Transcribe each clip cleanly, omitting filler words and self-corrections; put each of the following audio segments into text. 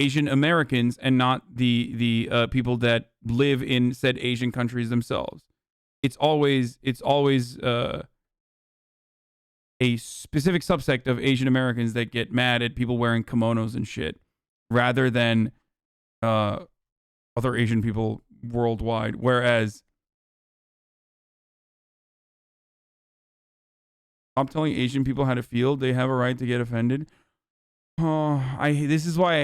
Asian Americans and not the people that live in said Asian countries themselves. It's always a specific subsect of Asian Americans that get mad at people wearing kimonos and shit, rather than other Asian people worldwide. Whereas I'm telling Asian people how to feel, they have a right to get offended. Oh, this is why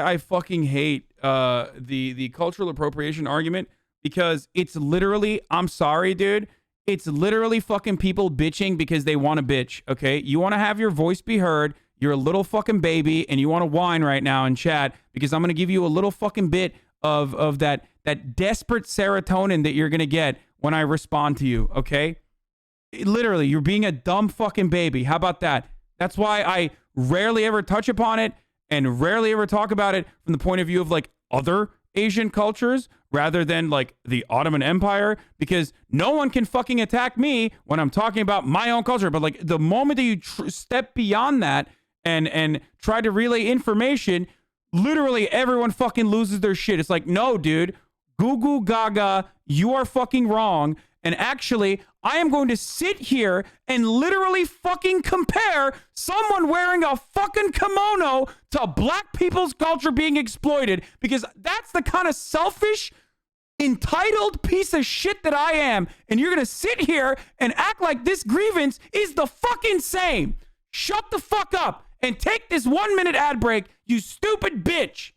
I fucking hate the cultural appropriation argument, because it's literally, I'm sorry, dude, it's literally fucking people bitching because they want to bitch, okay? You want to have your voice be heard, you're a little fucking baby, and you want to whine right now in chat because I'm going to give you a little fucking bit of that desperate serotonin that you're going to get when I respond to you, okay? Literally, you're being a dumb fucking baby. How about that? That's why I rarely ever touch upon it and rarely ever talk about it from the point of view of like other Asian cultures rather than like the Ottoman Empire, because no one can fucking attack me when I'm talking about my own culture. But like the moment that you step beyond that and try to relay information, literally everyone fucking loses their shit. It's like, no, dude, goo goo gaga, you are fucking wrong. And actually, I am going to sit here and literally fucking compare someone wearing a fucking kimono to black people's culture being exploited, because that's the kind of selfish, entitled piece of shit that I am. And you're going to sit here and act like this grievance is the fucking same. Shut the fuck up and take this 1 minute ad break, you stupid bitch.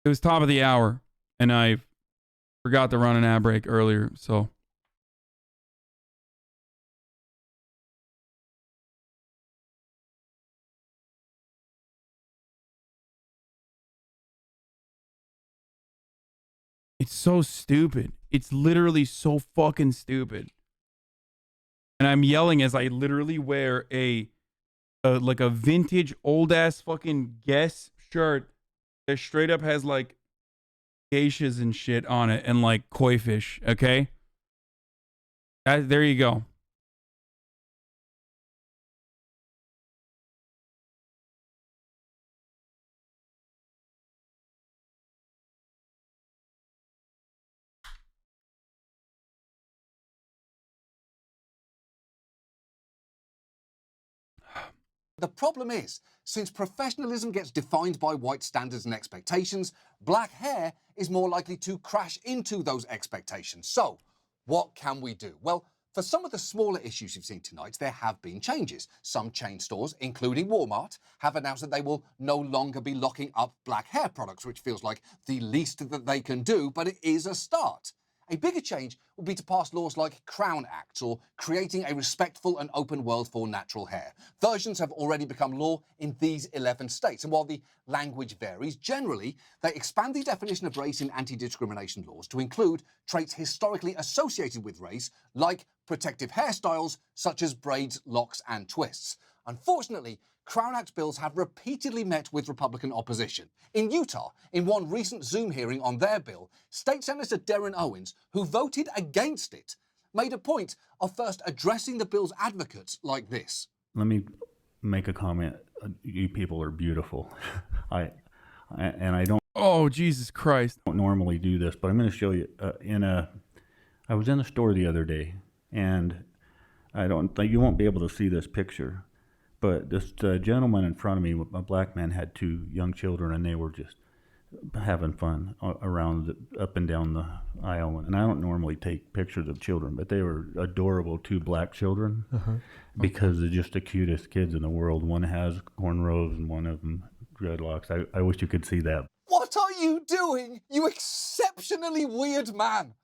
It was top of the hour, and I forgot to run an ad break earlier, so. It's so stupid. It's literally so fucking stupid. And I'm yelling as I literally wear like a vintage old ass fucking Guess shirt that straight up has like geishas and shit on it and like koi fish, okay? There you go. The problem is, since professionalism gets defined by white standards and expectations, black hair is more likely to crash into those expectations. So, what can we do? Well, for some of the smaller issues you've seen tonight, there have been changes. Some chain stores, including Walmart, have announced that they will no longer be locking up black hair products, which feels like the least that they can do, but it is a start. A bigger change would be to pass laws like Crown Acts or creating a respectful and open world for natural hair. Versions have already become law in these 11 states, and while the language varies, generally, they expand the definition of race in anti-discrimination laws to include traits historically associated with race, like protective hairstyles such as braids, locks, and twists. Unfortunately, Crown Act bills have repeatedly met with Republican opposition. In Utah, in one recent Zoom hearing on their bill, State Senator Darren Owens, who voted against it, made a point of first addressing the bill's advocates like this. Let me make a comment. You people are beautiful. I don't. Oh, Jesus Christ. Don't normally do this, but I'm going to show you. I was in the store the other day, and I don't think you won't be able to see this picture. But this gentleman in front of me, a black man, had two young children, and they were just having fun around up and down the aisle. And I don't normally take pictures of children, but they were adorable, two black children, because they're just the cutest kids in the world. One has cornrows and one of them dreadlocks. I wish you could see that. What are you doing, you exceptionally weird man?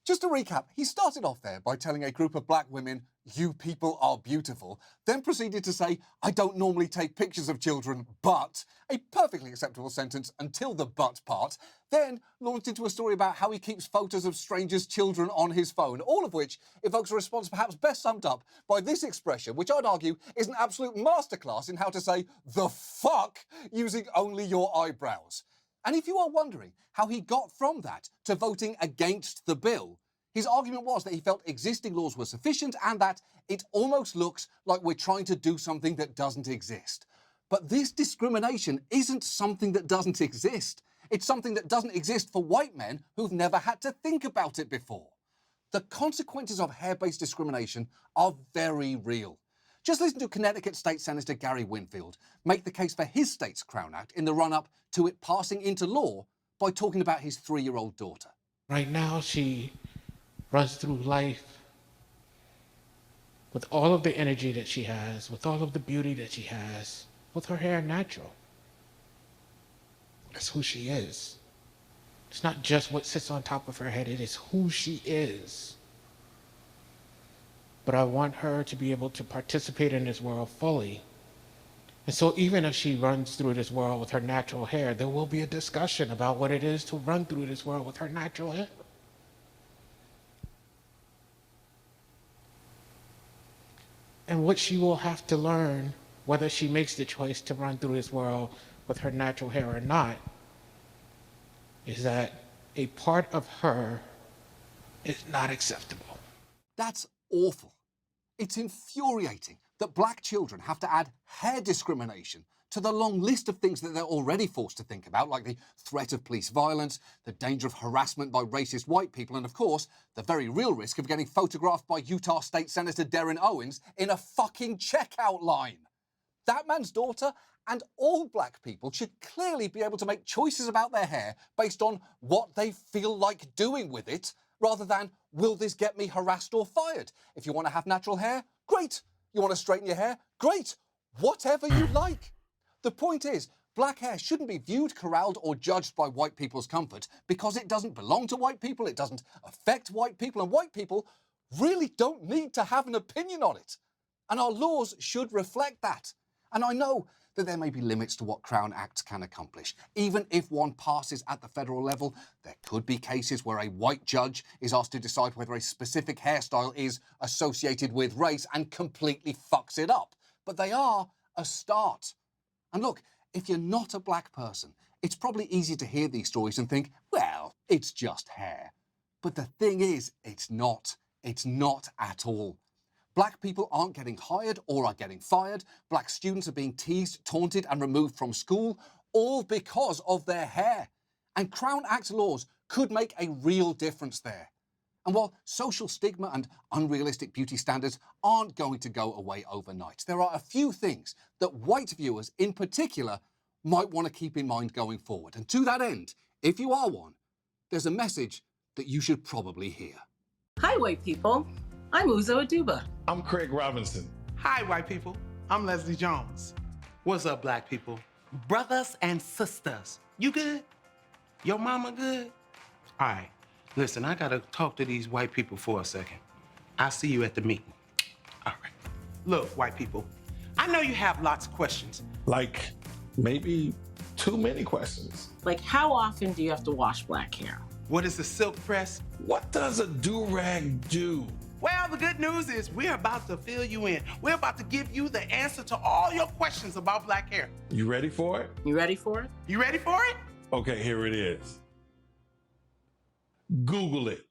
Just to recap, he started off there by telling a group of black women "You people are beautiful," then proceeded to say, "I don't normally take pictures of children, but," a perfectly acceptable sentence until the "but" part, then launched into a story about how he keeps photos of strangers' children on his phone, all of which evokes a response perhaps best summed up by this expression, which I'd argue is an absolute masterclass in how to say "the fuck" using only your eyebrows. And if you are wondering how he got from that to voting against the bill, his argument was that he felt existing laws were sufficient and that it almost looks like we're trying to do something that doesn't exist. But this discrimination isn't something that doesn't exist. It's something that doesn't exist for white men who've never had to think about it before. The consequences of hair-based discrimination are very real. Just listen to Connecticut State Senator Gary Winfield make the case for his state's Crown Act in the run-up to it passing into law by talking about his 3-year-old daughter. Right now, she runs through life with all of the energy that she has, with all of the beauty that she has, with her hair natural. That's who she is. It's not just what sits on top of her head, it is who she is. But I want her to be able to participate in this world fully. And so even if she runs through this world with her natural hair, there will be a discussion about what it is to run through this world with her natural hair. And what she will have to learn, whether she makes the choice to run through this world with her natural hair or not, is that a part of her is not acceptable. That's awful. It's infuriating that black children have to add hair discrimination to the long list of things that they're already forced to think about, like the threat of police violence, the danger of harassment by racist white people, and of course, the very real risk of getting photographed by Utah State Senator Darren Owens in a fucking checkout line. That man's daughter and all black people should clearly be able to make choices about their hair based on what they feel like doing with it, rather than, will this get me harassed or fired? If you want to have natural hair, great. You want to straighten your hair? Great. Whatever you like. The point is, black hair shouldn't be viewed, corralled, or judged by white people's comfort because it doesn't belong to white people, it doesn't affect white people, and white people really don't need to have an opinion on it. And our laws should reflect that. And I know that there may be limits to what Crown Acts can accomplish. Even if one passes at the federal level, there could be cases where a white judge is asked to decide whether a specific hairstyle is associated with race and completely fucks it up. But they are a start. And look, if you're not a black person, it's probably easy to hear these stories and think, well, it's just hair. But the thing is, it's not. It's not at all. Black people aren't getting hired or are getting fired. Black students are being teased, taunted, and removed from school, all because of their hair. And Crown Act laws could make a real difference there. And while social stigma and unrealistic beauty standards aren't going to go away overnight, there are a few things that white viewers in particular might want to keep in mind going forward. And to that end, if you are one, there's a message that you should probably hear. Hi, white people. I'm Uzo Aduba. I'm Craig Robinson. Hi, white people. I'm Leslie Jones. What's up, black people? Brothers and sisters, you good? Your mama good? All right, listen, I gotta talk to these white people for a second. I'll see you at the meeting. All right. Look, white people, I know you have lots of questions. Like, maybe too many questions. Like, how often do you have to wash black hair? What is a silk press? What does a do-rag do? Well, the good news is we're about to fill you in. We're about to give you the answer to all your questions about black hair. You ready for it? You ready for it? You ready for it? Okay, here it is. Google it.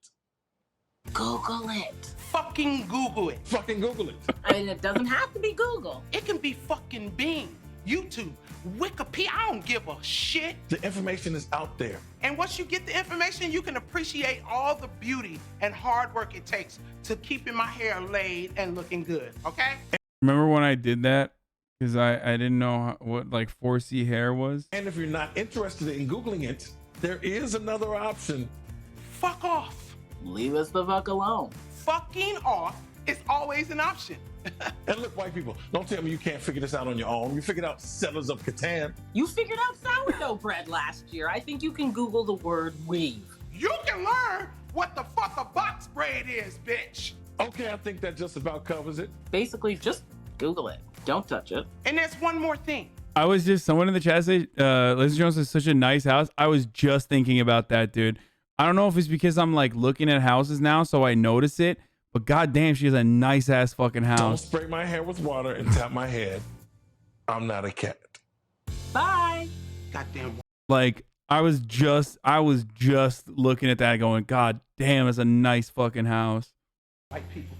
Google it. Fucking Google it. Fucking Google it. I mean, it doesn't have to be Google. It can be fucking Bing, YouTube, Wikipedia. I don't give a shit. The information is out there. And once you get the information, you can appreciate all the beauty and hard work it takes to keeping my hair laid and looking good, okay? Remember when I did that? Because I didn't know what like 4C hair was. And if you're not interested in Googling it, there is another option. Fuck off. Leave us the fuck alone. Fucking off is always an option. And look, white people, don't tell me you can't figure this out on your own. You figured out Settlers of Catan. You figured out sourdough bread last year. I think you can Google the word weave. You can learn what the fuck a box braid is, bitch. Okay, I think that just about covers it. Basically, just Google it. Don't touch it. And there's one more thing. I was just, someone in the chat said, Leslie Jones is such a nice house. I was just thinking about that, dude. I don't know if it's because I'm like looking at houses now, so I notice it, but goddamn, she has a nice ass fucking Don't house. spray my hair with water and tap my head. I'm not a cat. Bye. Goddamn. Like, I was just looking at that going, God damn, it's a nice fucking house. White people.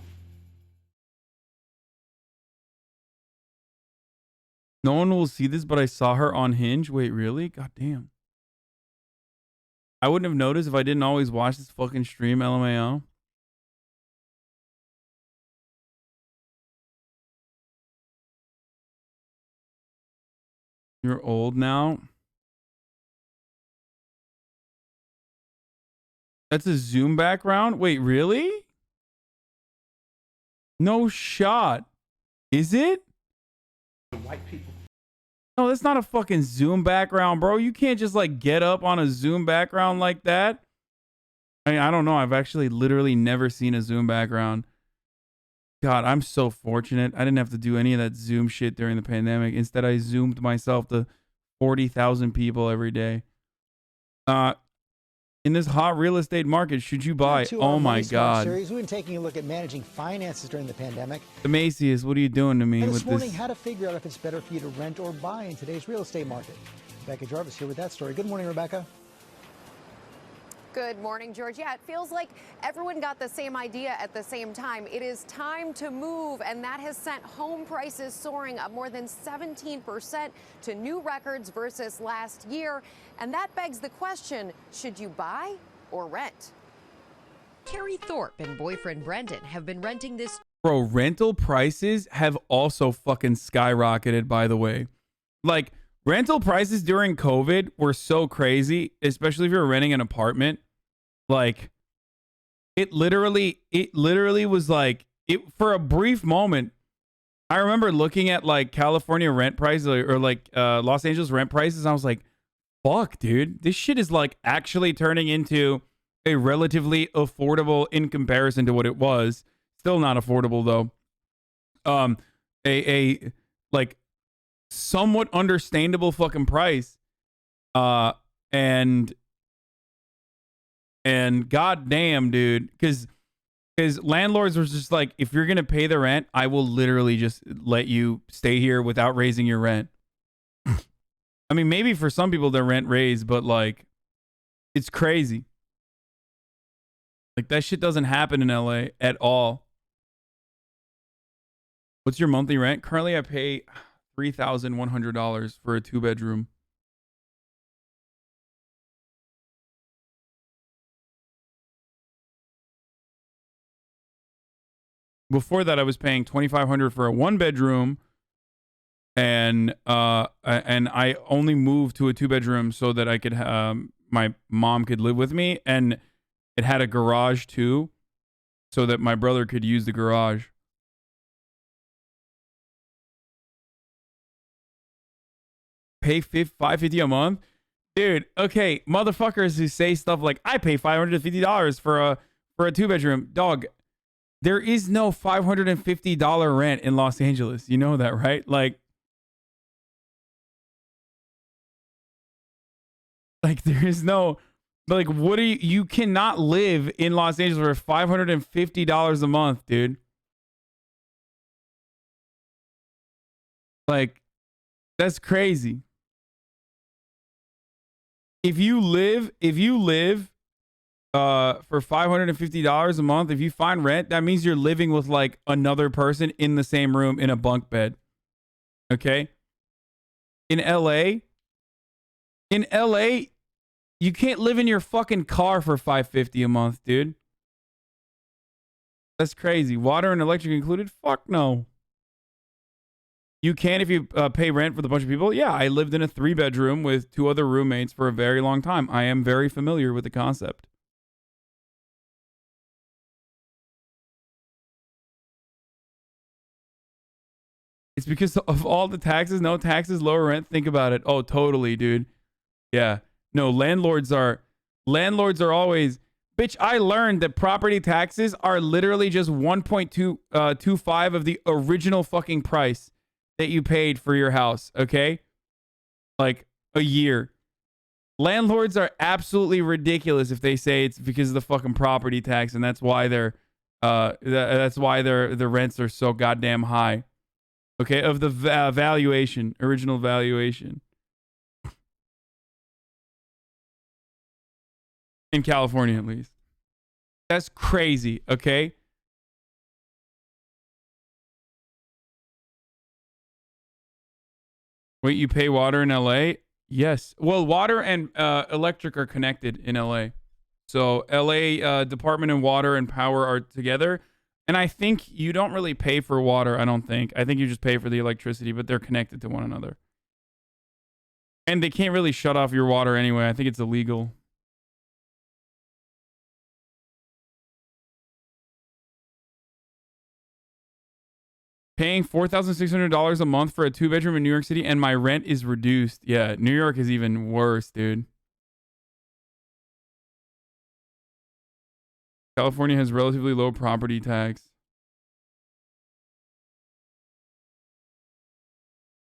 No one will see this, but I saw her on Hinge. Wait, really? God damn. I wouldn't have noticed if I didn't always watch this fucking stream, LMAO. You're old now. That's a Zoom background? Wait, really? No shot. Is it? White people. No, that's not a fucking Zoom background, bro. You can't just like get up on a Zoom background like that. I mean, I don't know. I've actually literally never seen a Zoom background. God, I'm so fortunate. I didn't have to do any of that Zoom shit during the pandemic. Instead, I Zoomed myself to 40,000 people every day. In this hot real estate market, should you buy? Oh my God. Series, we've been taking a look at managing finances during the pandemic. The Macy's, what are you doing to me And with this morning, this? how to figure out if it's better for you to rent or buy in today's real estate market. Rebecca Jarvis here with that story. Good morning, Rebecca. Good morning, George. Yeah, it feels like everyone got the same idea at the same time. It is time to move, and that has sent home prices soaring up more than 17% to new records versus last year. And that begs the question, should you buy or rent? Carrie Thorpe and boyfriend Brendan have been renting this. Bro, rental prices have also fucking skyrocketed, by the way. Like, rental prices during COVID were so crazy, especially if you're renting an apartment. Like, it literally was like, it for a brief moment. I remember looking at like California rent prices or like Los Angeles rent prices. And I was like, fuck, dude, this shit is like actually turning into a relatively affordable in comparison to what it was. Still not affordable though. A like somewhat understandable fucking price. And goddamn, dude, because landlords were just like, if you're gonna pay the rent, I will literally just let you stay here without raising your rent. I mean, maybe for some people their rent raised, but like, it's crazy. Like, that shit doesn't happen in LA at all. What's your monthly rent? Currently, I pay $3,100 for a 2-bedroom. Before that, I was paying $2,500 for a 1-bedroom, and I only moved to a 2-bedroom so that I could my mom could live with me, and it had a garage too, so that my brother could use the garage. Pay $550 a month, dude. Okay, motherfuckers who say stuff like I pay $550 for a 2-bedroom, dog. There is no $550 rent in Los Angeles. You know that, right? Like there is no, like, what are you cannot live in Los Angeles for $550 a month, dude. Like, that's crazy. If you live for $550 a month, if you find rent, that means you're living with like another person in the same room in a bunk bed. Okay? In LA, you can't live in your fucking car for $550 a month, dude. That's crazy. Water and electric included? Fuck no. You can if you pay rent for the bunch of people. Yeah, I lived in a 3-bedroom with 2 other roommates for a very long time. I am very familiar with the concept. It's because of all the taxes, no taxes, lower rent. Think about it. Oh, totally, dude. Yeah. No, landlords are always, Bitch, I learned that property taxes are literally just 1.25 of the original fucking price that you paid for your house, okay? Like a year. Landlords are absolutely ridiculous if they say it's because of the fucking property tax, and that's why their rents are so goddamn high. Okay, of the valuation, original valuation. In California, at least. That's crazy, okay? Wait, you pay water in LA? Yes. Well, water and electric are connected in LA. So LA Department of Water and Power are together. And I think you don't really pay for water, I don't think. I think you just pay for the electricity, but they're connected to one another. And they can't really shut off your water anyway. I think it's illegal. Paying $4,600 a month for a 2-bedroom in New York City, and my rent is reduced. Yeah, New York is even worse, dude. California has relatively low property tax.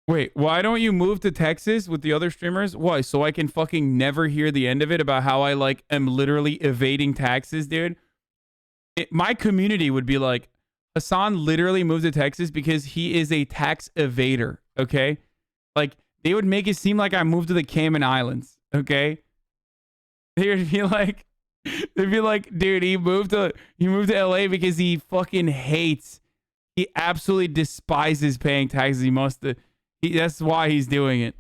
Wait, why don't you move to Texas with the other streamers? Why? So I can fucking never hear the end of it about how I like am literally evading taxes, dude. My community would be like, Hassan literally moved to Texas because he is a tax evader, okay? Like, they would make it seem like I moved to the Cayman Islands, okay? They would be like, they'd be like, dude, he moved to LA because he fucking hates, he absolutely despises paying taxes. That's why he's doing it.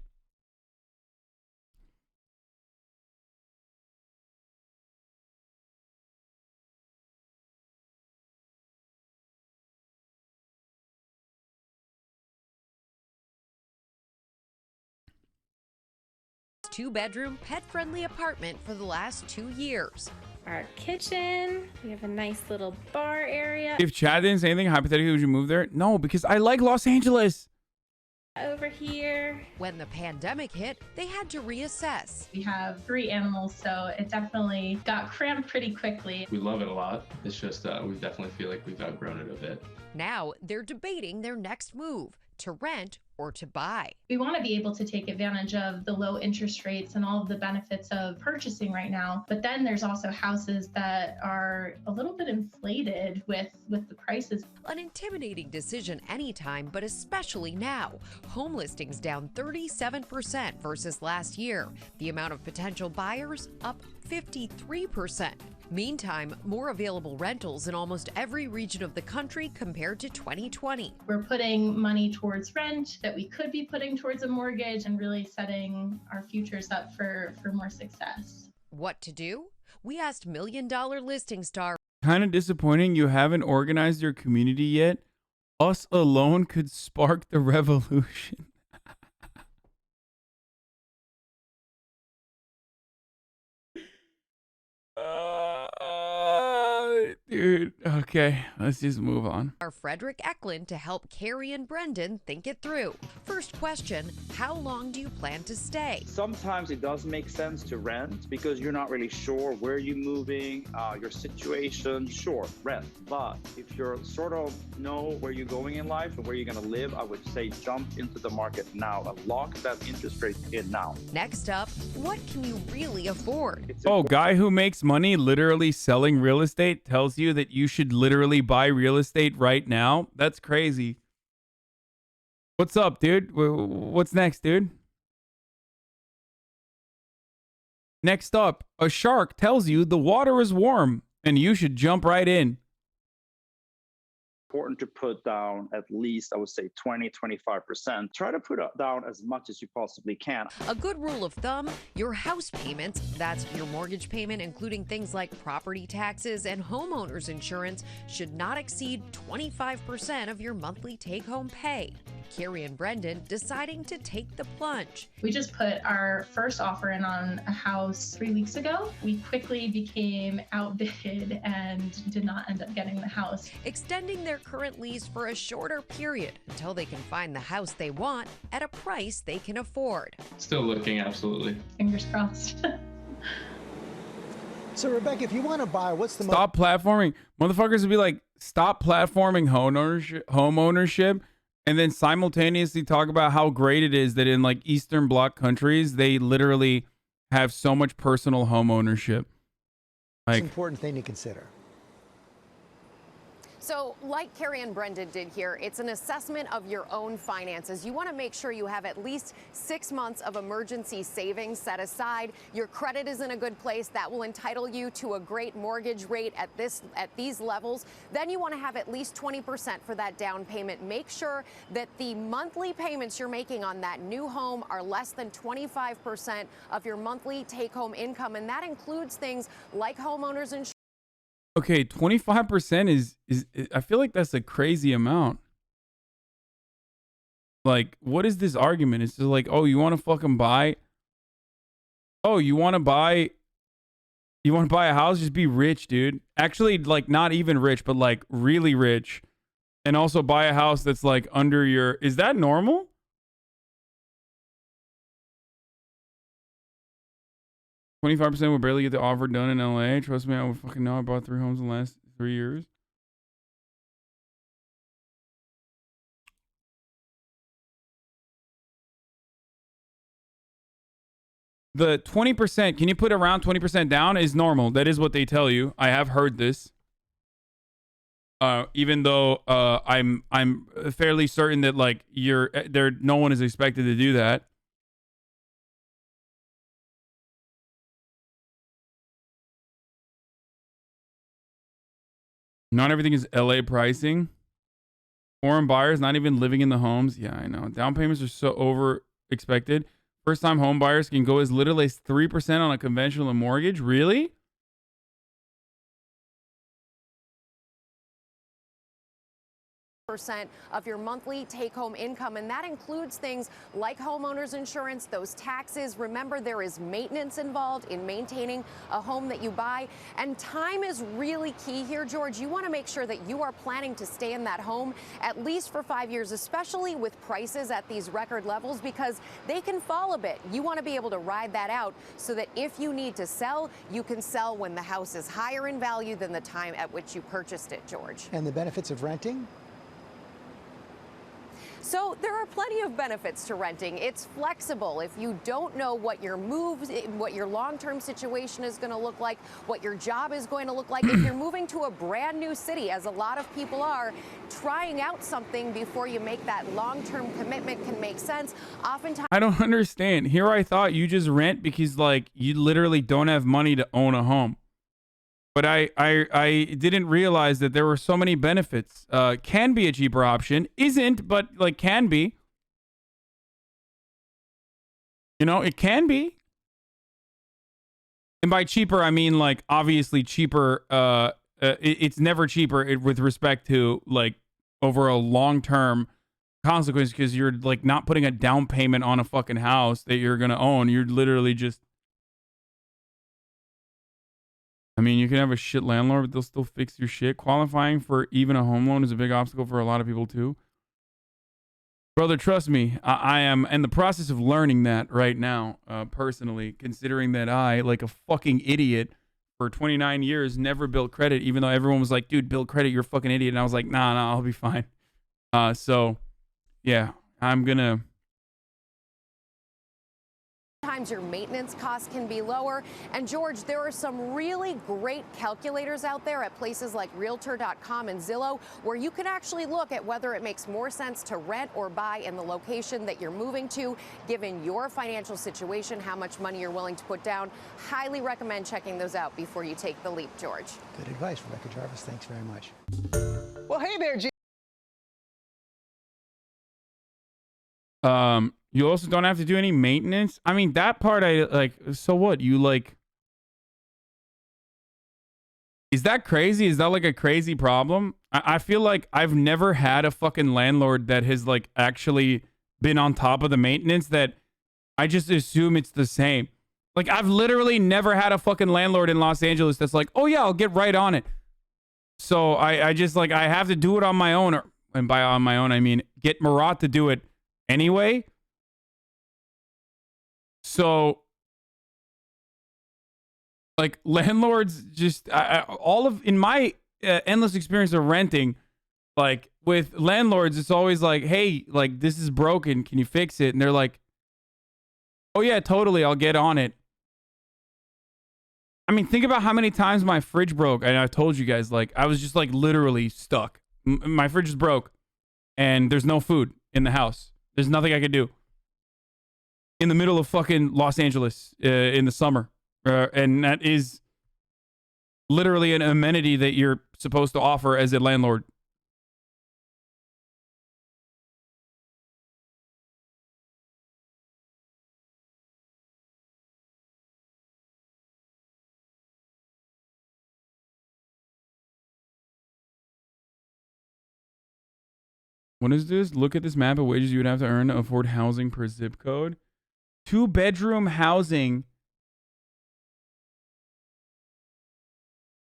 Two-bedroom, pet-friendly apartment for the last 2 years. Our kitchen, we have a nice little bar area. If Chad didn't say anything, hypothetically, would you move there? No, because I like Los Angeles. Over here. When the pandemic hit, they had to reassess. We have 3 animals, so it definitely got cramped pretty quickly. We love it a lot. It's just we definitely feel like we've outgrown it a bit. Now they're debating their next move, to rent or to buy. We want to be able to take advantage of the low interest rates and all of the benefits of purchasing right now. But then there's also houses that are a little bit inflated with the prices. An intimidating decision anytime, but especially now. Home listings down 37% versus last year. The amount of potential buyers up 53%. Meantime, more available rentals in almost every region of the country compared to 2020. We're putting money towards rent that we could be putting towards a mortgage and really setting our futures up for more success. What to do? We asked $1 Million Listing Star. Kind of disappointing you haven't organized your community yet. Us alone could spark the revolution. Dude, okay, let's just move on. Our Frederick Eklund to help Carrie and Brendan think it through. First question, how long do you plan to stay? Sometimes it does make sense to rent because you're not really sure where you're moving, your situation. Sure, rent. But if you're sort of know where you're going in life and where you're going to live, I would say jump into the market now and lock that interest rate in now. Next up, what can you really afford? Oh, guy who makes money literally selling real estate tells you that you should literally buy real estate right now? That's crazy. What's up, dude? What's next, dude? Next up, a shark tells you the water is warm and you should jump right in. Important to put down at least, I would say 20-25%. Try to put down as much as you possibly can. A good rule of thumb, your house payments, that's your mortgage payment, including things like property taxes and homeowners insurance, should not exceed 25% of your monthly take-home pay. Carrie and Brendan deciding to take the plunge. We just put our first offer in on a house 3 weeks ago. We quickly became outbid and did not end up getting the house. Extending their current lease for a shorter period until they can find the house they want at a price they can afford. Still looking, absolutely. Fingers crossed. So, Rebecca, if you want to buy, what's the Stop platforming. Motherfuckers would be like, stop platforming home ownership, and then simultaneously talk about how great it is that in like Eastern Bloc countries, they literally have so much personal home ownership. most Like, important thing to consider? So like Carrie and Brendan did here, it's an assessment of your own finances. You want to make sure you have at least 6 months of emergency savings set aside. Your credit is in a good place. That will entitle you to a great mortgage rate at these levels. Then you want to have at least 20% for that down payment. Make sure that the monthly payments you're making on that new home are less than 25% of your monthly take-home income. And that includes things like homeowners insurance. okay, 25% is I feel like that's a crazy amount. Like, what is this argument? It's just like, oh, you want to fucking buy? Oh, you want to buy a house? Just be rich, dude. Actually, like, not even rich, but like really rich. And also buy a house that's like under your, is that normal? $25% will barely get the offer done in LA. Trust me, I would fucking know. I bought 3 homes in the last 3 years. The 20%, can you put around 20% down, is normal. That is what they tell you. I have heard this. Even though I'm fairly certain that like no one is expected to do that. Not everything is LA pricing. Foreign buyers not even living in the homes. Yeah, I know. Down payments are so over expected. First time home buyers can go as little as 3% on a conventional mortgage. Really? Percent of your monthly take-home income, and that includes things like homeowners insurance, those taxes. Remember, there is maintenance involved in maintaining a home that you buy, and time is really key here, George. You want to make sure that you are planning to stay in that home at least for 5 years, especially with prices at these record levels, because they can fall a bit. You want to be able to ride that out so that if you need to sell, you can sell when the house is higher in value than the time at which you purchased it, George. And the benefits of renting? So there are plenty of benefits to renting. It's flexible. If you don't know what your long-term situation is going to look like, what your job is going to look like, if you're moving to a brand new city, as a lot of people are, trying out something before you make that long-term commitment can make sense. Oftentimes, I don't understand. Here I thought you just rent because like you literally don't have money to own a home. But I didn't realize that there were so many benefits. Can be a cheaper option. Isn't, but like can be. You know, it can be. And by cheaper, I mean like obviously cheaper. It's never cheaper with respect to like over a long-term consequence, because you're like not putting a down payment on a fucking house that you're going to own. You're literally just, I mean, you can have a shit landlord, but they'll still fix your shit. Qualifying for even a home loan is a big obstacle for a lot of people too. Brother, trust me, I am in the process of learning that right now, personally, considering that I, like a fucking idiot, for 29 years, never built credit, even though everyone was like, dude, build credit, you're a fucking idiot. And I was like, nah, I'll be fine. So, yeah, I'm gonna... Sometimes your maintenance costs can be lower. And George, there are some really great calculators out there at places like Realtor.com and Zillow, where you can actually look at whether it makes more sense to rent or buy in the location that you're moving to, given your financial situation, how much money you're willing to put down. Highly recommend checking those out before you take the leap, George. Good advice, Rebecca Jarvis. Thanks very much. Well, hey there, You also don't have to do any maintenance. I mean, that part I like. So what? You like... Is that crazy? Is that like a crazy problem? I feel like I've never had a fucking landlord that has like actually been on top of the maintenance, that I just assume it's the same. Like, I've literally never had a fucking landlord in Los Angeles that's like, oh yeah, I'll get right on it. So I just like, I have to do it on my own. And by on my own, I mean get Marat to do it anyway. So Like landlords just all of in my endless experience of renting, like with landlords, it's always like, hey, like this is broken, can you fix it? And they're like, oh yeah, totally, I'll get on it. I mean, think about how many times my fridge broke, and I've told you guys, like I was just like literally stuck. My fridge is broke, and there's no food in the house. There's nothing I could do. In the middle of fucking Los Angeles in the summer. And that is literally an amenity that you're supposed to offer as a landlord. What is this? Look at this map of wages you would have to earn to afford housing per zip code. 2-bedroom housing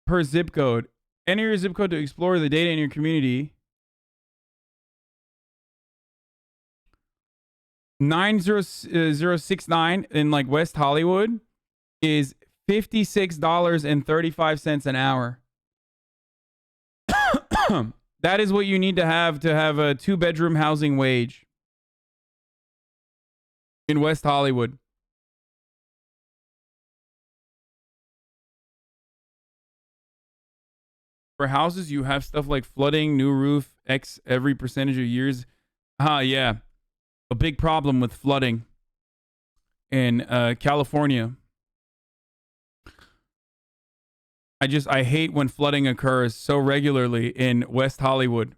per zip code. Enter your zip code to explore the data in your community. 90069 in like West Hollywood is $56.35 an hour. That is what you need to have a 2-bedroom housing wage in West Hollywood. For houses, you have stuff like flooding, new roof, X every percentage of years. Yeah. A big problem with flooding in California. I hate when flooding occurs so regularly in West Hollywood.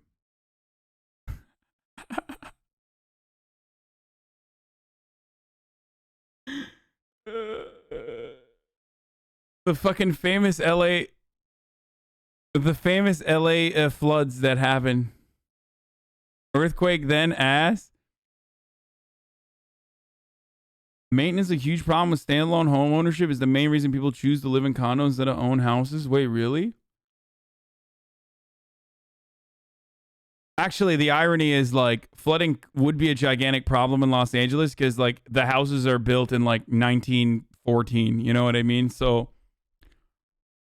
The fucking famous LA floods that happen. Earthquake, then ass. Maintenance, a huge problem with standalone home ownership, is the main reason people choose to live in condos instead of own houses. Wait, really? Actually, the irony is like flooding would be a gigantic problem in Los Angeles because like the houses are built in like 1914. You know what I mean? So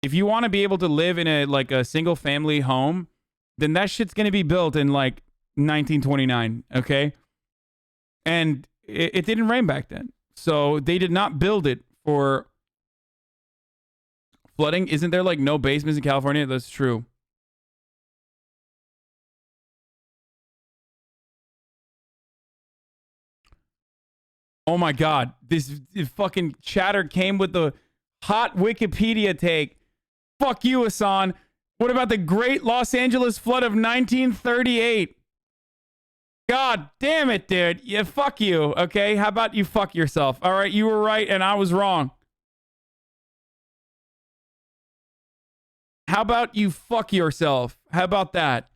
if you want to be able to live in a single family home, then that shit's going to be built in like 1929. Okay. And it didn't rain back then. So they did not build it for flooding. Isn't there like no basements in California? That's true. Oh my God. This fucking chatter came with the hot Wikipedia take. Fuck you, Hassan. What about the Great Los Angeles Flood of 1938? God damn it, dude. Yeah, fuck you, okay? How about you fuck yourself? All right, you were right and I was wrong. How about you fuck yourself? How about that?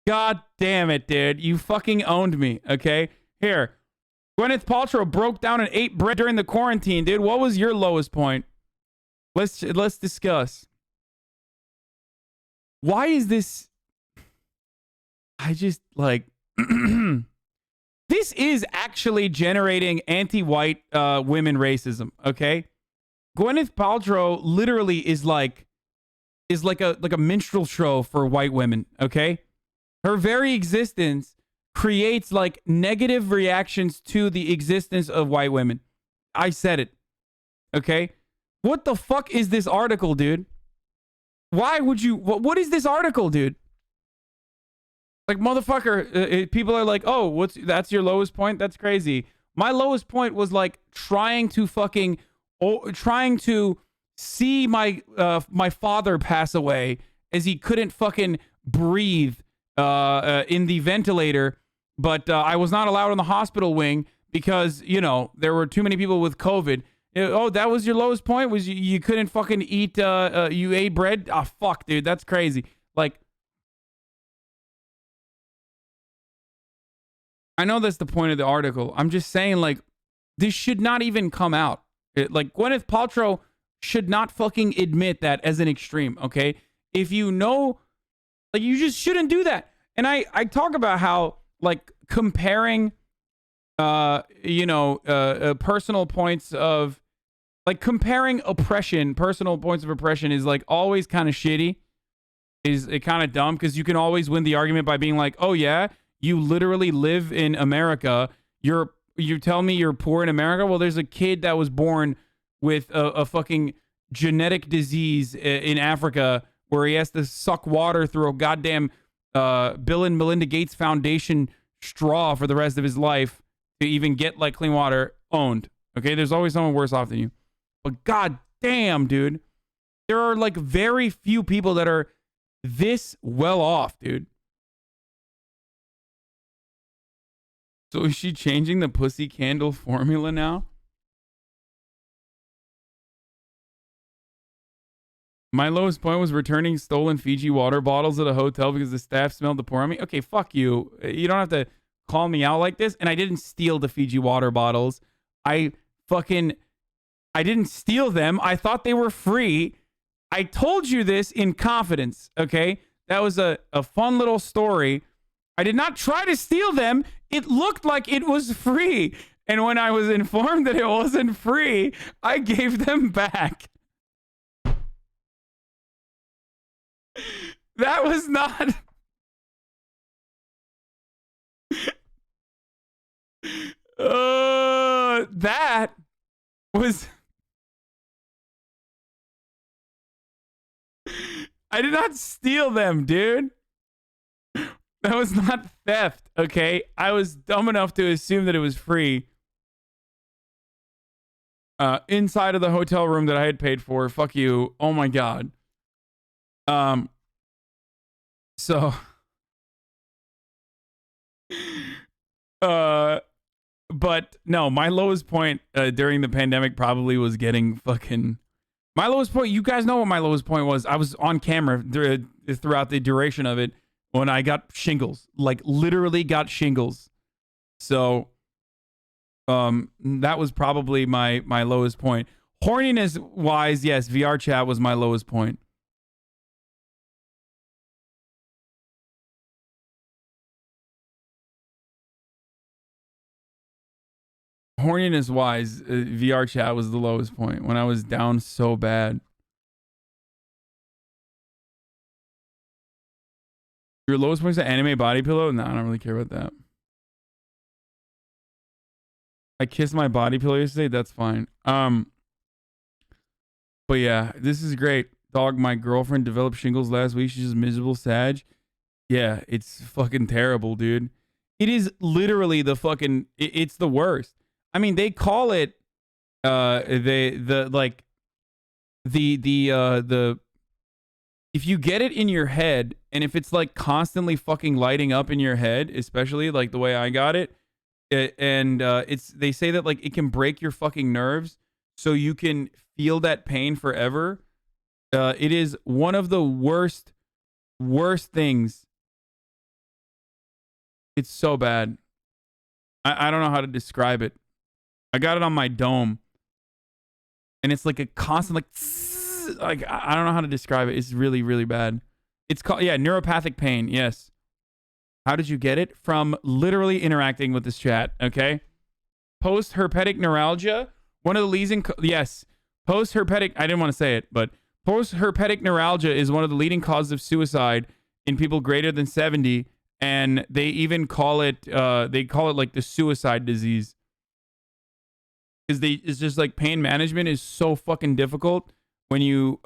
God damn it, dude. You fucking owned me, okay? Here. Gwyneth Paltrow broke down and ate bread during the quarantine, dude. What was your lowest point? Let's discuss. Why is this... I just, like... This is actually generating anti-white women racism, okay? Gwyneth Paltrow literally is like a minstrel show for white women, okay? Her very existence creates like negative reactions to the existence of white women. I said it. Okay? What the fuck is this article, dude? Why would you what is this article, dude? Like, motherfucker, people are like, "Oh, that's your lowest point? That's crazy." My lowest point was like trying to see my father pass away as he couldn't fucking breathe in the ventilator, but I was not allowed in the hospital wing because, you know, there were too many people with COVID. Oh, that was your lowest point? Was you couldn't fucking eat, you ate bread? Ah, fuck, dude, that's crazy. Like, I know that's the point of the article. I'm just saying, like, this should not even come out. Like, Gwyneth Paltrow should not fucking admit that as an extreme, okay? If you know, like, you just shouldn't do that. And I talk about how, like, comparing, personal points of Like comparing oppression, personal points of oppression is like always kind of shitty. Is it kind of dumb because you can always win the argument by being like, oh yeah, you literally live in America. You tell me you're poor in America. Well, there's a kid that was born with a fucking genetic disease in Africa where he has to suck water through a goddamn Bill and Melinda Gates Foundation straw for the rest of his life to even get like clean water owned. Okay, there's always someone worse off than you. But god damn, dude, there are like very few people that are this well off, dude. So is she changing the pussy candle formula now? My lowest point was returning stolen Fiji water bottles at a hotel because the staff smelled the pour on me. Okay, fuck you. You don't have to call me out like this. And I didn't steal the Fiji water bottles. I didn't steal them. I thought they were free. I told you this in confidence, okay? That was a fun little story. I did not try to steal them. It looked like it was free. And when I was informed that it wasn't free, I gave them back. That was not... that was... I did not steal them, dude. That was not theft, okay? I was dumb enough to assume that it was free. Inside of the hotel room that I had paid for. Fuck you. Oh my god. So but no, my lowest point during the pandemic probably was getting fucking... My lowest point, you guys know what my lowest point was. I was on camera throughout the duration of it when I got shingles. Like, literally got shingles. So, that was probably my lowest point. Horniness-wise, yes, VR chat was my lowest point. Horniness-wise, VR chat was the lowest point when I was down so bad. Your lowest point is the anime body pillow? No, I don't really care about that. I kissed my body pillow yesterday. That's fine. But yeah, this is great. Dog, my girlfriend developed shingles last week. She's just miserable Sag. Yeah, it's fucking terrible, dude. It is literally the fucking... It's the worst. I mean, they call it if you get it in your head and if it's like constantly fucking lighting up in your head, especially like the way I got it, they say that like it can break your fucking nerves so you can feel that pain forever. It is one of the worst things. It's so bad. I don't know how to describe it. I got it on my dome. And it's like a constant, like I don't know how to describe it. It's really, really bad. It's called, yeah, neuropathic pain. Yes. How did you get it? From literally interacting with this chat. Okay. Post-herpetic neuralgia. One of the leading, yes. Post-herpetic, I didn't want to say it, but post-herpetic neuralgia is one of the leading causes of suicide in people greater than 70. And they even call it, like the suicide disease. Because it's just like pain management is so fucking difficult when you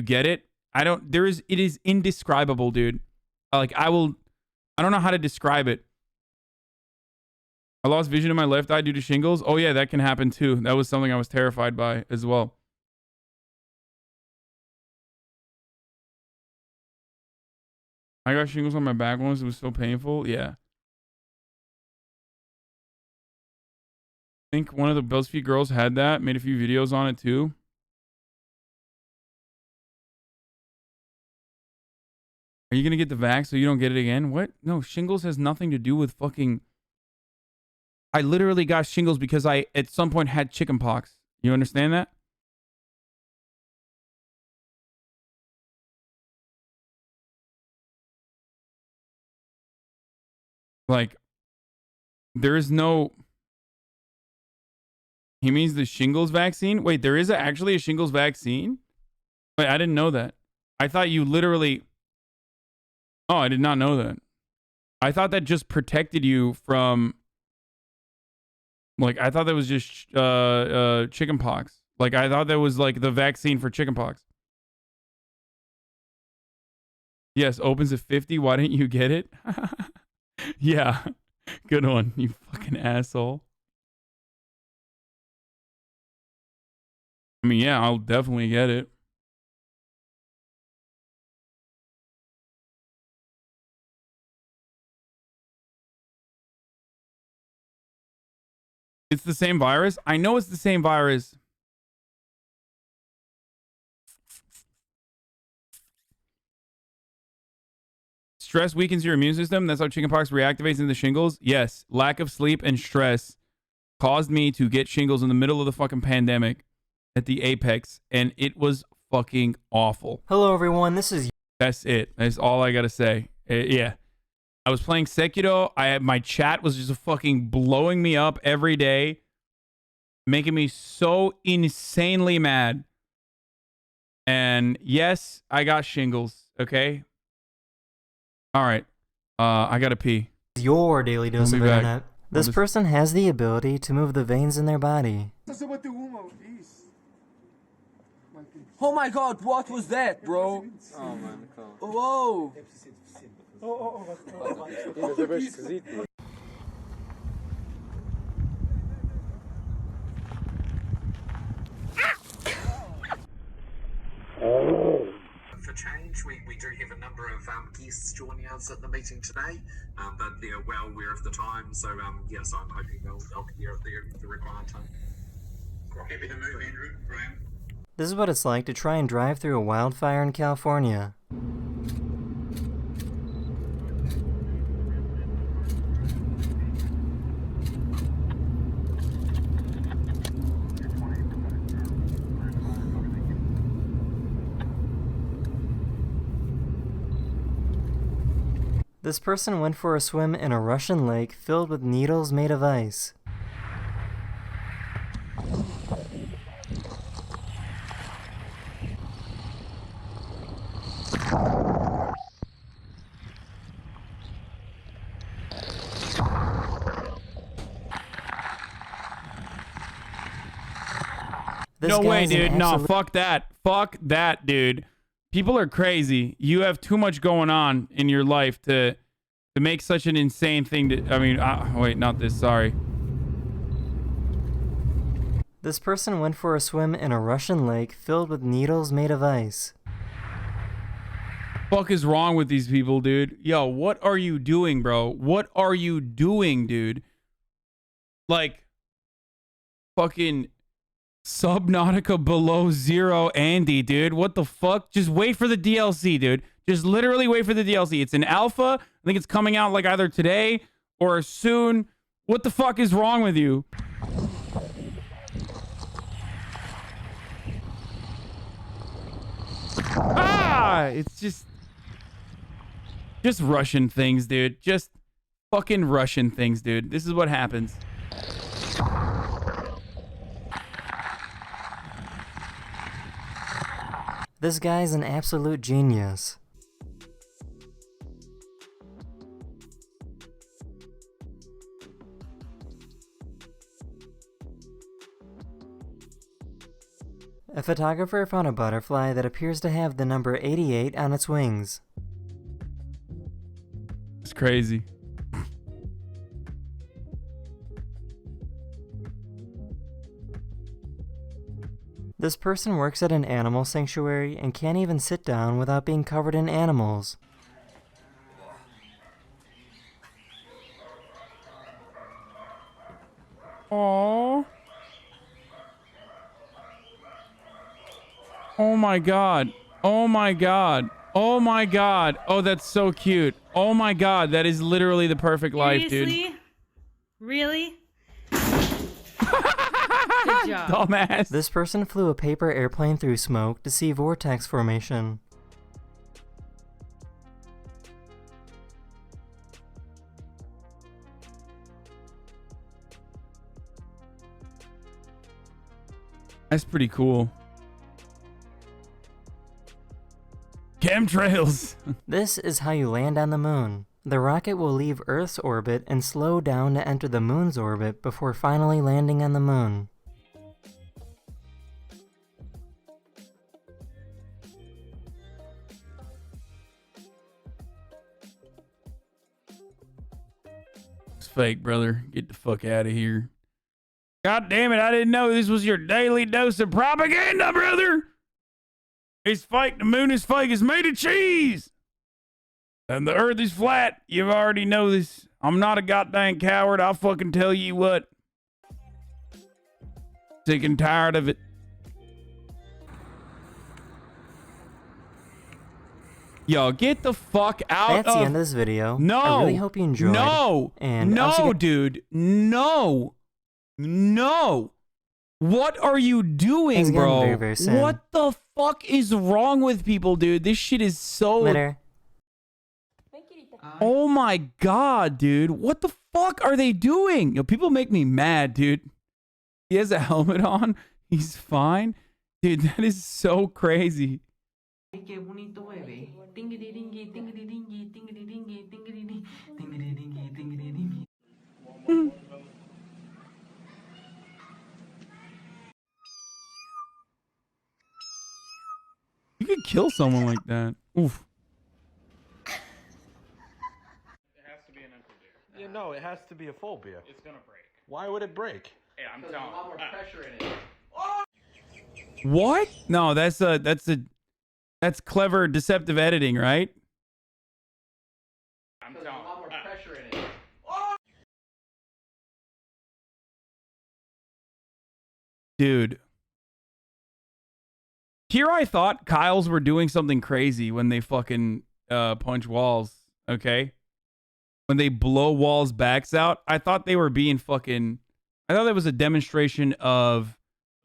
get it. It is indescribable, dude. Like I don't know how to describe it. I lost vision in my left eye due to shingles. Oh yeah, that can happen too. That was something I was terrified by as well. I got shingles on my back once. It was so painful. Yeah. I think one of the BuzzFeed girls had that, made a few videos on it too. Are you going to get the vax so you don't get it again? What? No, shingles has nothing to do with fucking... I literally got shingles because I, at some point, had chicken pox. You understand that? Like, there is no... He means the shingles vaccine? Wait, there is actually a shingles vaccine? Wait, I didn't know that. I thought you literally... Oh, I did not know that. I thought that just protected you from... Like, I thought that was just chickenpox. Like, I thought that was like the vaccine for chickenpox. Yes, opens at 50. Why didn't you get it? Yeah. Good one, you fucking asshole. I mean, yeah, I'll definitely get it. It's the same virus? I know it's the same virus. Stress weakens your immune system. That's how chickenpox reactivates into shingles. Yes, lack of sleep and stress caused me to get shingles in the middle of the fucking pandemic at the apex, and it was fucking awful. Hello, everyone. This is... That's it. That's all I gotta say. Yeah. I was playing Sekiro. My chat was just fucking blowing me up every day, making me so insanely mad. And yes, I got shingles. Okay. All right. I gotta pee. Your daily dose of I'll be back. internet. This person has the ability to move the veins in their body. Oh my god, what was that, bro? Oh man, whoa! For change, we do have a number of guests joining us at the meeting today, but they're well aware of the time, so yes, I'm hoping they'll be here at the required time. Happy to move, Andrew, Graham. This is what it's like to try and drive through a wildfire in California. This person went for a swim in a Russian lake filled with needles made of ice. No way, dude. No, fuck that. Fuck that, dude. People are crazy. You have too much going on in your life to make such an insane thing to... I mean, wait, not this. Sorry. This person went for a swim in a Russian lake filled with needles made of ice. Fuck is wrong with these people, dude? Yo, what are you doing, bro? What are you doing, dude? Like, fucking Subnautica Below Zero Andy, dude. What the fuck? Just wait for the DLC, dude. Just literally wait for the DLC. It's in alpha. I think it's coming out like either today or soon. What the fuck is wrong with you? It's just Russian things, dude. Just fucking Russian things, dude. This is what happens. This guy's an absolute genius. A photographer found a butterfly that appears to have the number 88 on its wings. It's crazy. This person works at an animal sanctuary and can't even sit down without being covered in animals. Aww. Oh my god. Oh my god. Oh my god. Oh, that's so cute. Oh my god, that is literally the perfect life, dude. Seriously? Really? Good job. Dumbass. This person flew a paper airplane through smoke to see vortex formation. That's pretty cool. Chemtrails. This is how you land on the moon. The rocket will leave Earth's orbit and slow down to enter the moon's orbit before finally landing on the moon. It's fake, brother. Get the fuck out of here. God damn it, I didn't know this was your daily dose of propaganda, brother. It's fake. The moon is fake. It's made of cheese. And the earth is flat. You already know this. I'm not a goddamn coward. I'll fucking tell you what. Sick and tired of it. Yo, get the fuck out That's the end of this video. No. I really hope you enjoyed. No. And no, dude. No. No. What are you doing, bro? Very, very soon. What the fuck is wrong with people, dude? This shit is so... Later. Oh my god, dude. What the fuck are they doing? Yo, people make me mad, dude. He has a helmet on. He's fine. Dude, that is so crazy. You could kill someone like that. Oof. Yeah, no, it has to be a full beer. It's gonna break. Why would it break? Hey, I'm telling you. A lot more pressure in it. What? No, that's clever deceptive editing, right? I'm telling you. A lot more pressure in it. Dude. Here I thought Kyles were doing something crazy when they fucking punch walls, okay? When they blow walls' backs out, I thought they were being fucking... I thought that was a demonstration of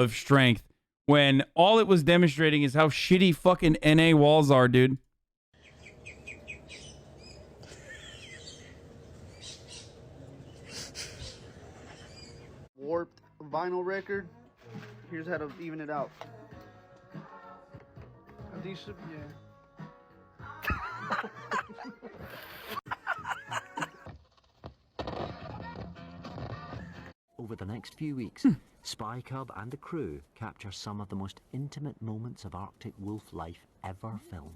strength, when all it was demonstrating is how shitty fucking NA walls are, dude. Warped vinyl record. Here's how to even it out. A decent, yeah. Over the next few weeks, Spy Cub and the crew capture some of the most intimate moments of Arctic wolf life ever filmed.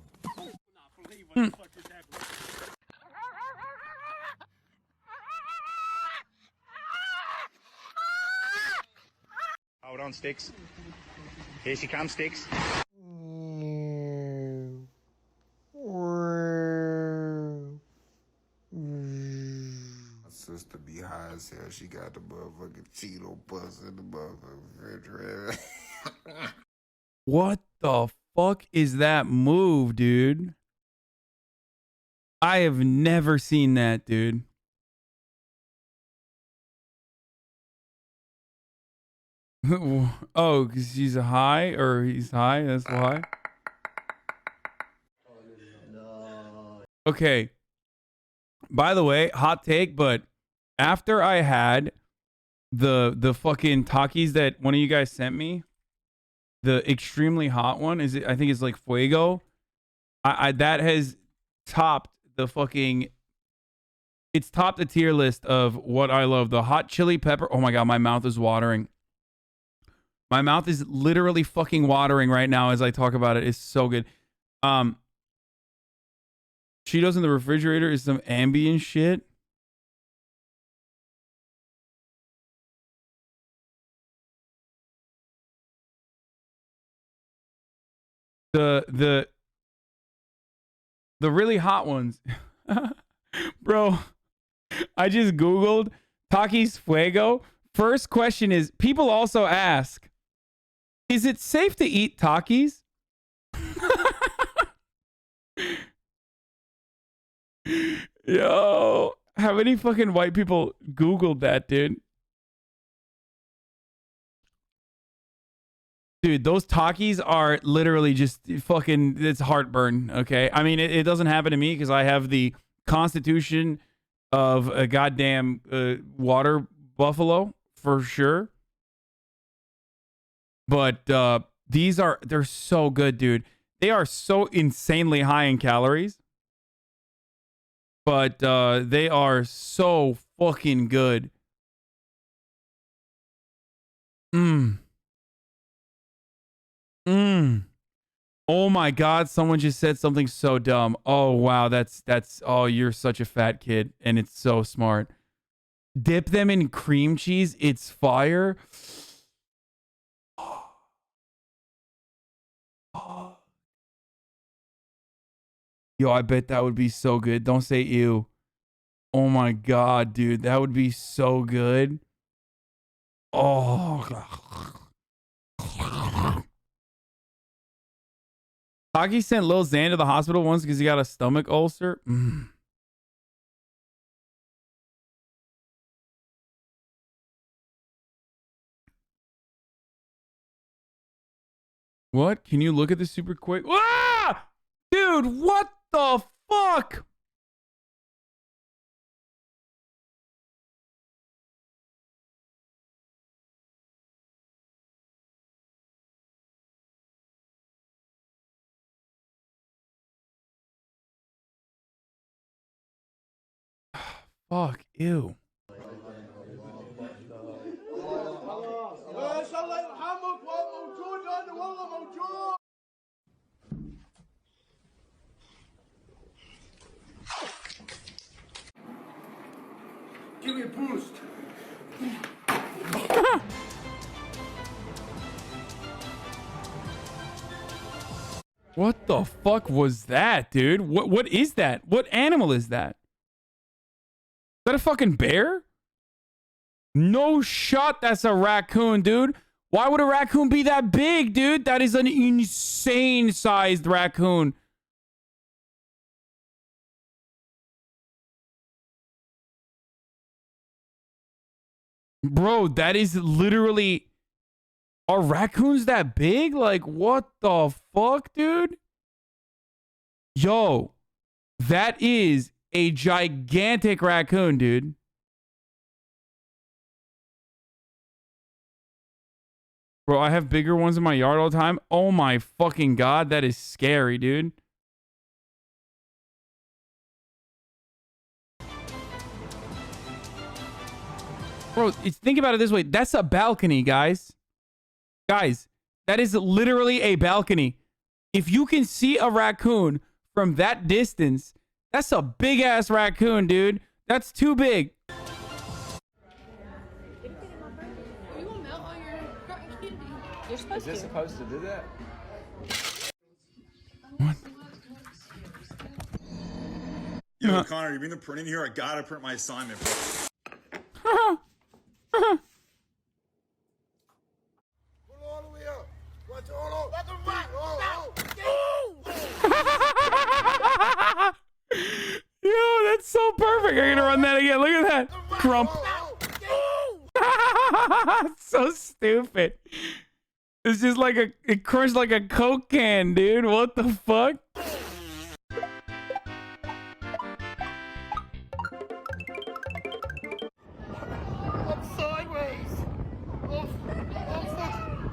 Hold on, Sticks. Here she comes, Sticks. My sister be high as hell. She got the motherfucking Cheeto bus in the motherfucking refrigerator. What the fuck is that move, dude? I have never seen that, dude. Oh, because she's a high, or he's high, that's why. Okay. By the way, hot take, but after I had the fucking Takis that one of you guys sent me, the extremely hot one, is it? I think it's like Fuego. I that has topped the fucking... It's topped the tier list of what I love. The hot chili pepper. Oh my god, my mouth is watering. My mouth is literally fucking watering right now as I talk about it. It's so good. Cheetos in the refrigerator is some ambient shit. The really hot ones. Bro, I just Googled Takis Fuego. First question is, people also ask, is it safe to eat Takis? Yo, how many fucking white people Googled that, dude? Dude, those Takis are literally just fucking, it's heartburn, okay? I mean, it doesn't happen to me because I have the constitution of a goddamn water buffalo, for sure. But they're so good, dude. They are so insanely high in calories. But they are so fucking good. Mmm. Mmm. Oh my God, someone just said something so dumb. Oh wow, that's oh, you're such a fat kid, and it's so smart. Dip them in cream cheese, it's fire. Yo, I bet that would be so good. Don't say ew. Oh my God, dude, that would be so good. Oh. Taki sent Lil Xan to the hospital once because he got a stomach ulcer. Mm. What? Can you look at this super quick? Ah! Dude, what the fuck? Fuck, ew. Give me a boost. What the fuck was that, dude? What is that? What animal is that? Is that a fucking bear? No shot, that's a raccoon, dude. Why would a raccoon be that big, dude? That is an insane sized raccoon. Bro, that is literally... Are raccoons that big? Like, what the fuck, dude? Yo, that is a gigantic raccoon, dude. Bro, I have bigger ones in my yard all the time. Oh my fucking God, that is scary, dude. Bro, think about it this way. That's a balcony, guys. Guys, that is literally a balcony. If you can see a raccoon from that distance, that's a big ass raccoon, dude. That's too big. Is this supposed to do that? Yo, Connor, you bring the print in here? I gotta print my assignment. Yo, that's so perfect. I'm gonna run that again. Look at that. Crump. So stupid. It's just like it crunched like a Coke can, dude. What the fuck? I'm sideways.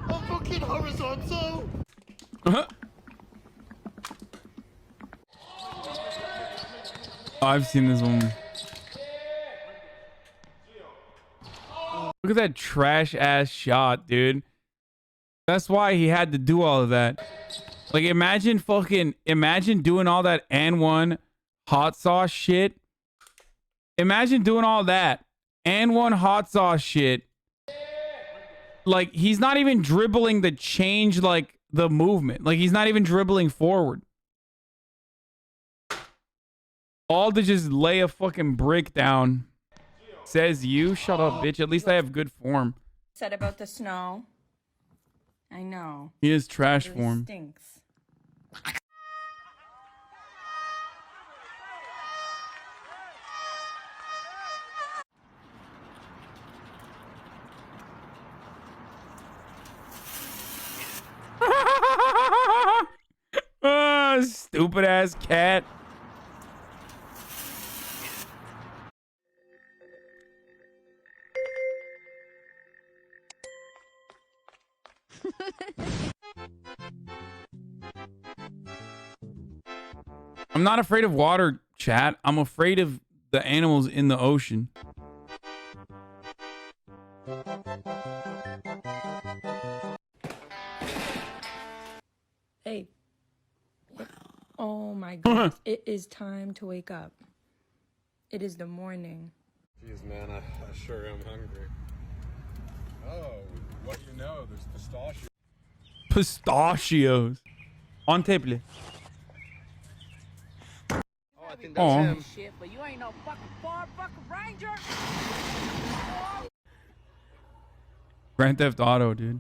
I'm fucking horizontal. I've seen this one. Look at that trash ass shot, dude. That's why he had to do all of that. Like, imagine doing all that and one hot sauce shit. Imagine doing all that and one hot sauce shit. Like, he's not even dribbling to change, like, the movement. Like, he's not even dribbling forward. All to just lay a fucking brick down. Says you? Shut up, bitch. At least I have good form. Said about the snow. I know. He is trash It form. stinks. Ah, stupid ass cat. I'm not afraid of water, chat. I'm afraid of the animals in the ocean. Hey. Oh my God. It is time to wake up. It is the morning. Jeez, man, I sure am hungry. Oh, what you know, there's pistachios. Pistachios. On table. Oh, I think that's him. Shit, but you ain't no fucking far fucking ranger. Grand Theft Auto, dude.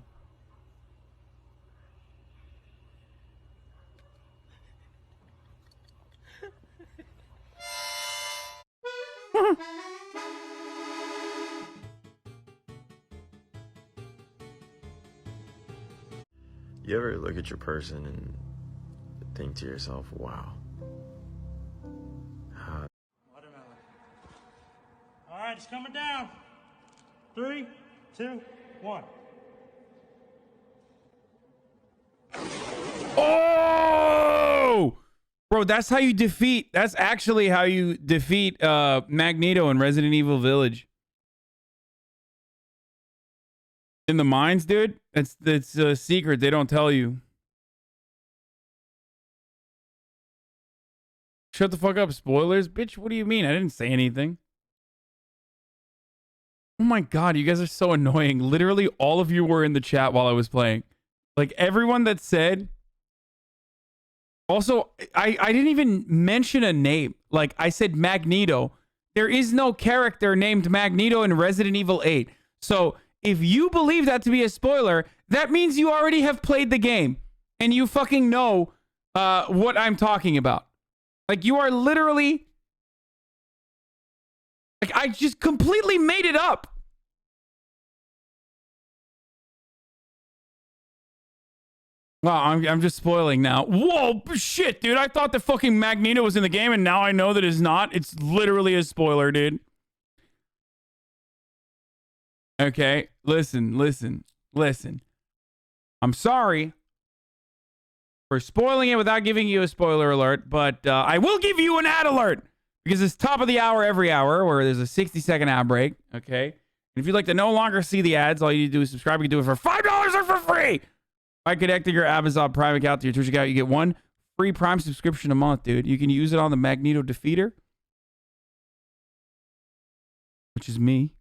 You ever look at your person and think to yourself, wow. All right, it's coming down. 3, 2, 1. Oh! Bro, that's how you defeat... That's actually how you defeat Magneto in Resident Evil Village. In the mines, dude? It's a secret. They don't tell you. Shut the fuck up, spoilers. Bitch, what do you mean? I didn't say anything. Oh my god, you guys are so annoying. Literally all of you were in the chat while I was playing. Like, everyone that said... Also, I didn't even mention a name. Like, I said Magneto. There is no character named Magneto in Resident Evil 8. So, if you believe that to be a spoiler, that means you already have played the game. And you fucking know what I'm talking about. Like, you are literally... Like, I just completely made it up. Well, I'm just spoiling now. Whoa, shit, dude. I thought the fucking Magneto was in the game, and now I know that it's not. It's literally a spoiler, dude. Okay, listen. I'm sorry for spoiling it without giving you a spoiler alert, but I will give you an ad alert because it's top of the hour every hour where there's a 60-second ad break, okay? And if you'd like to no longer see the ads, all you need to do is subscribe. You can do it for $5 or for free. By connecting your Amazon Prime account to your Twitch account, you get 1 free Prime subscription a month, dude. You can use it on the Magneto Defeater, which is me.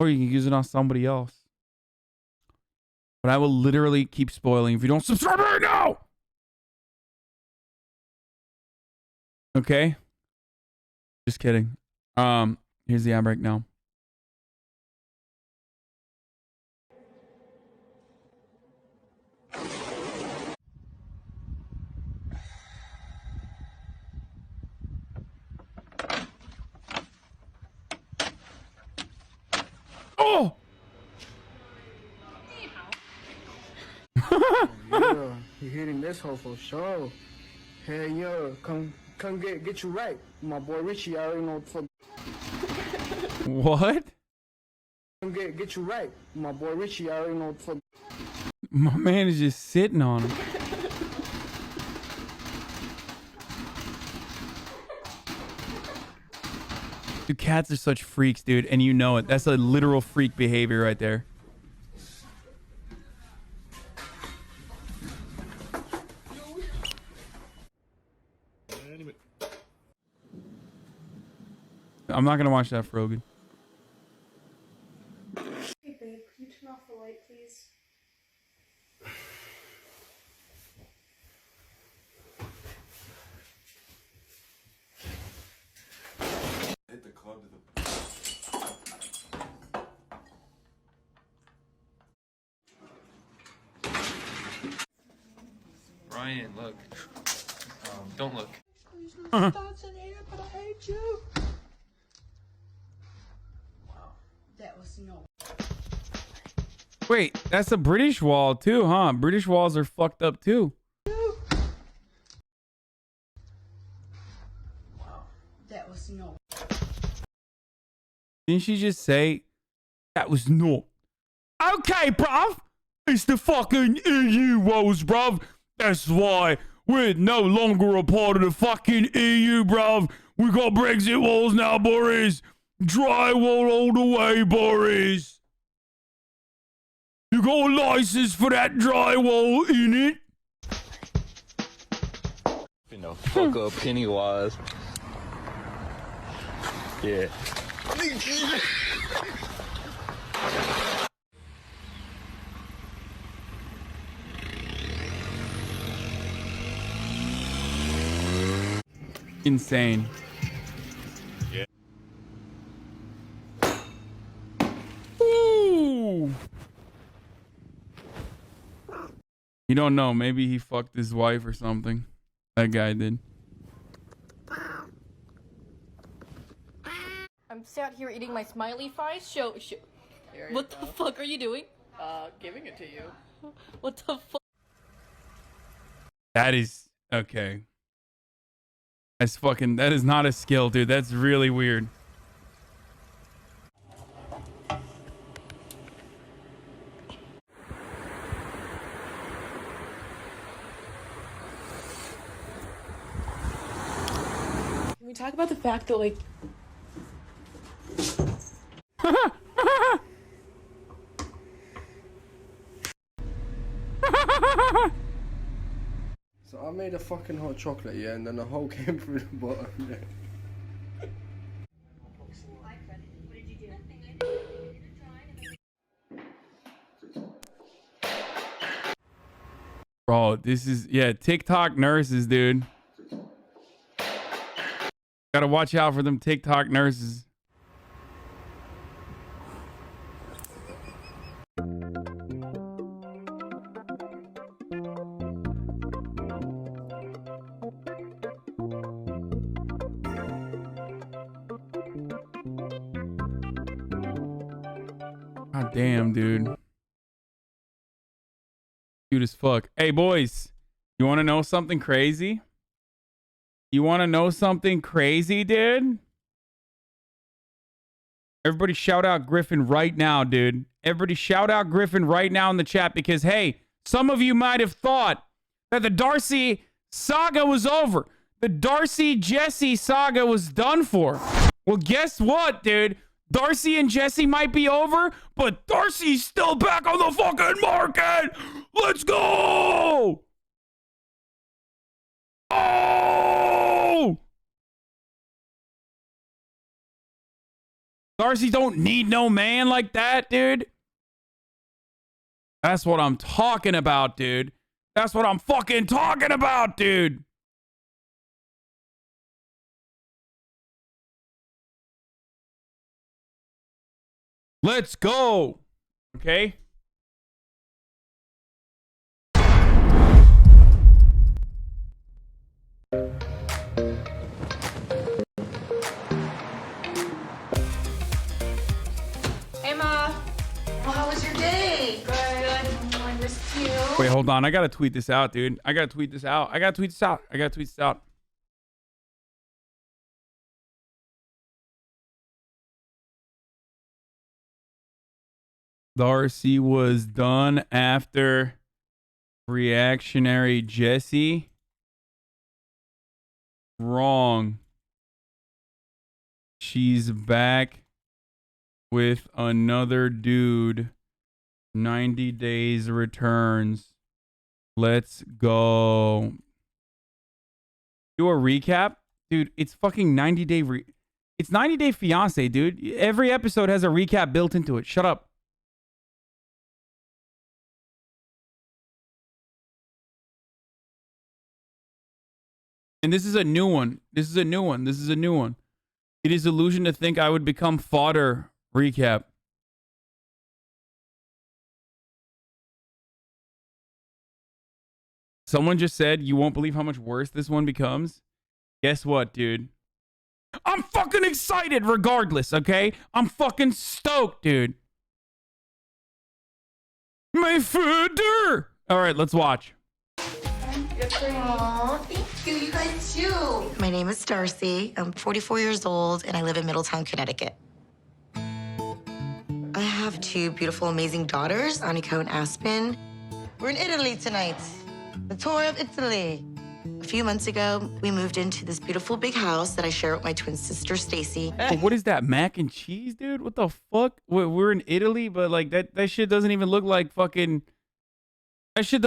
Or you can use it on somebody else. But I will literally keep spoiling if you don't subscribe right now. Okay? Just kidding. Here's the ad break now. Oh! Yeah, you hitting this hoe for sure. Hey, yo, come get you right. My boy Richie, I already know for. What? Come get you right. My boy Richie, I already know for. My man is just sitting on him. Dude, cats are such freaks, dude, and you know it. That's a literal freak behavior right there. I'm not gonna watch that, Frogan. Hey babe, can you turn off the light, please? Hit the club to the... Ryan, look. Don't look. Thoughts in here, but I hate you. Wow, that was no. Wait, that's a British wall too, huh? British walls are fucked up too. Wow, that was no. Didn't she just say that was not? Okay, bruv. It's the fucking EU walls, bruv. That's why We're no longer a part of the fucking EU, bruv. We got Brexit walls now, Boris. Drywall all the way, Boris. You got a license for that drywall in it? You know, fuck up Pennywise. Yeah. Insane. Yeah. Ooh. You don't know. Maybe he fucked his wife or something. That guy did. I'm sat here eating my smiley fries. What the fuck are you doing? Giving it to you. What the fuck? That is okay. That is not a skill, dude. That's really weird. Can we talk about the fact that, like... So I made a fucking hot chocolate, yeah, and then a hole came through the bottom. Yeah. Bro, this is, yeah, TikTok nurses, dude. Gotta watch out for them TikTok nurses. God damn, dude. Cute as fuck. Hey, boys. You want to know something crazy? You want to know something crazy, dude? Everybody shout out Griffin right now, dude. Everybody shout out Griffin right now in the chat because, hey, some of you might have thought that the Darcy saga was over. The Darcy-Jesse saga was done for. Well, guess what, dude? Darcy and Jesse might be over, but Darcy's still back on the fucking market. Let's go! Oh! Darcy don't need no man like that, dude. That's what I'm talking about, dude. That's what I'm fucking talking about, dude. Let's go. Okay. Hey, Ma. Well, how was your day? Good. I missed you. Wait, hold on. I gotta tweet this out, dude. I gotta tweet this out. Darcy was done after reactionary Jesse. Wrong. She's back with another dude. 90 days returns. Let's go. Do a recap? Dude, it's fucking 90 day it's 90 Day Fiance, dude. Every episode has a recap built into it. Shut up. And this is a new one. This is a new one. It is illusion to think I would become fodder recap. Someone just said, you won't believe how much worse this one becomes. Guess what, dude? I'm fucking excited regardless, okay? I'm fucking stoked, dude. My fodder! All right, let's watch. Aww, thank you. You guys too. My name is Darcy. I'm 44 years old, and I live in Middletown, Connecticut. I have two beautiful, amazing daughters, Annika and Aspen. We're in Italy tonight. The tour of Italy. A few months ago, we moved into this beautiful big house that I share with my twin sister, Stacy. Oh, what is that? Mac and cheese, dude? What the fuck? We're in Italy, but like that shit doesn't even look like fucking. That shit